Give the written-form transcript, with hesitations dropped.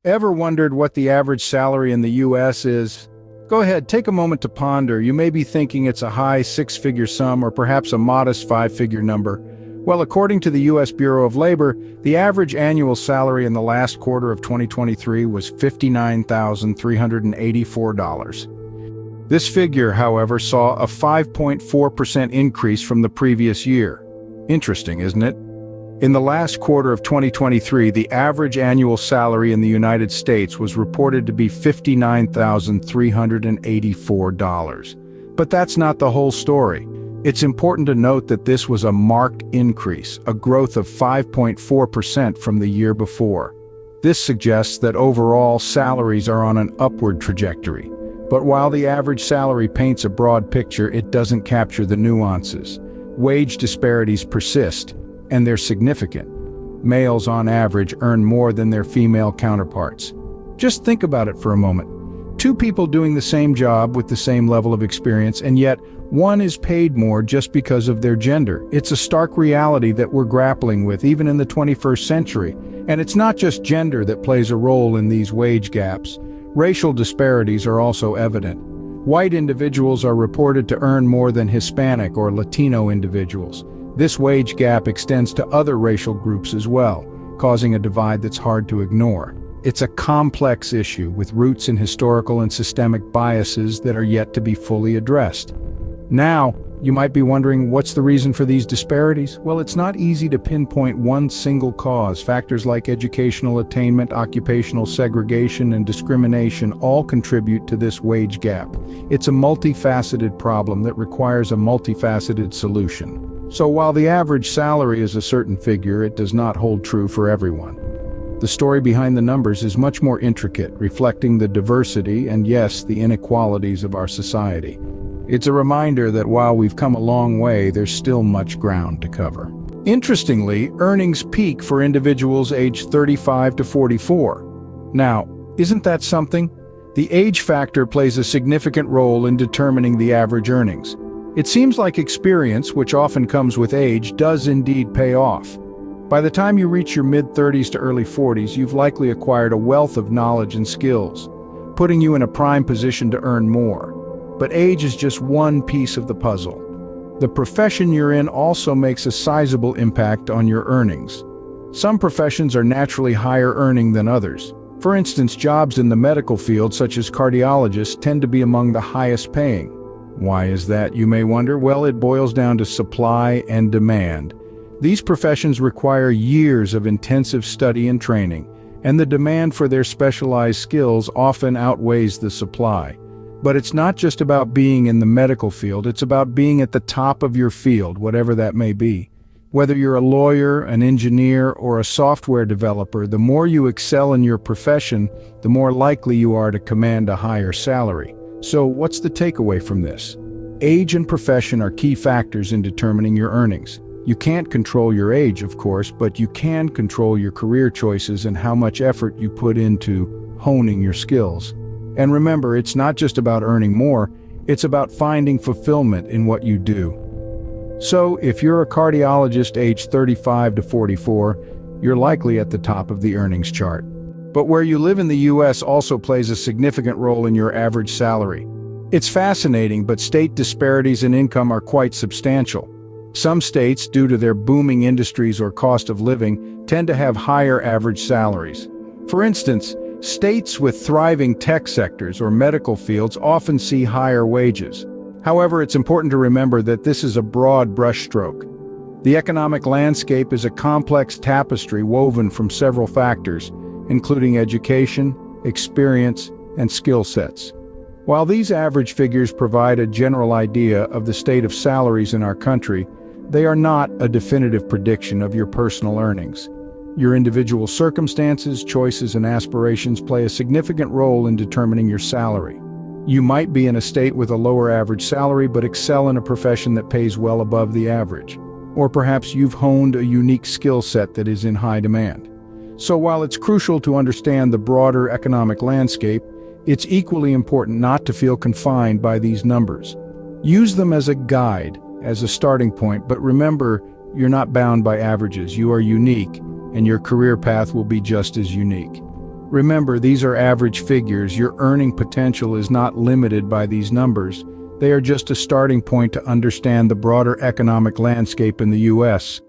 Ever wondered what the average salary in the US is? Go ahead, take a moment to ponder. You may be thinking it's a high six-figure sum or perhaps a modest five-figure number. Well, according to the US Bureau of Labor, the average annual salary in the last quarter of 2023 was $59,384. This figure, however, saw a 5.4% increase from the previous year. Interesting, isn't it? In the last quarter of 2023, the average annual salary in the United States was reported to be $59,384. But that's not the whole story. It's important to note that this was a marked increase, a growth of 5.4% from the year before. This suggests that overall salaries are on an upward trajectory. But while the average salary paints a broad picture, it doesn't capture the nuances. Wage disparities persist, and they're significant. Males, on average, earn more than their female counterparts. Just think about it for a moment. Two people doing the same job with the same level of experience, and yet one is paid more just because of their gender. It's a stark reality that we're grappling with even in the 21st century. And it's not just gender that plays a role in these wage gaps. Racial disparities are also evident. White individuals are reported to earn more than Hispanic or Latino individuals. This wage gap extends to other racial groups as well, causing a divide that's hard to ignore. It's a complex issue with roots in historical and systemic biases that are yet to be fully addressed. Now, you might be wondering, what's the reason for these disparities? Well, it's not easy to pinpoint one single cause. Factors like educational attainment, occupational segregation, and discrimination all contribute to this wage gap. It's a multifaceted problem that requires a multifaceted solution. So while the average salary is a certain figure, it does not hold true for everyone. The story behind the numbers is much more intricate, reflecting the diversity and, yes, the inequalities of our society. It's a reminder that while we've come a long way, there's still much ground to cover. Interestingly, earnings peak for individuals aged 35 to 44. Now, isn't that something? The age factor plays a significant role in determining the average earnings. It seems like experience, which often comes with age, does indeed pay off. By the time you reach your mid-30s to early 40s, you've likely acquired a wealth of knowledge and skills, putting you in a prime position to earn more. But age is just one piece of the puzzle. The profession you're in also makes a sizable impact on your earnings. Some professions are naturally higher earning than others. For instance, jobs in the medical field, such as cardiologists, tend to be among the highest paying. Why is that, you may wonder? Well, it boils down to supply and demand. These professions require years of intensive study and training, and the demand for their specialized skills often outweighs the supply. But it's not just about being in the medical field, it's about being at the top of your field, whatever that may be. Whether you're a lawyer, an engineer, or a software developer, the more you excel in your profession, the more likely you are to command a higher salary. So what's the takeaway from this? Age and profession are key factors in determining your earnings. You can't control your age, of course, but you can control your career choices and how much effort you put into honing your skills. And remember, it's not just about earning more, it's about finding fulfillment in what you do. So, if you're a cardiologist aged 35 to 44, you're likely at the top of the earnings chart. But where you live in the US also plays a significant role in your average salary. It's fascinating, but state disparities in income are quite substantial. Some states, due to their booming industries or cost of living, tend to have higher average salaries. For instance, states with thriving tech sectors or medical fields often see higher wages. However, it's important to remember that this is a broad brushstroke. The economic landscape is a complex tapestry woven from several factors, including education, experience, and skill sets. While these average figures provide a general idea of the state of salaries in our country, they are not a definitive prediction of your personal earnings. Your individual circumstances, choices, and aspirations play a significant role in determining your salary. You might be in a state with a lower average salary but excel in a profession that pays well above the average. Or perhaps you've honed a unique skill set that is in high demand. So while it's crucial to understand the broader economic landscape, it's equally important not to feel confined by these numbers. Use them as a guide, as a starting point, but remember, you're not bound by averages. You are unique, and your career path will be just as unique. Remember, these are average figures. Your earning potential is not limited by these numbers. They are just a starting point to understand the broader economic landscape in the U.S.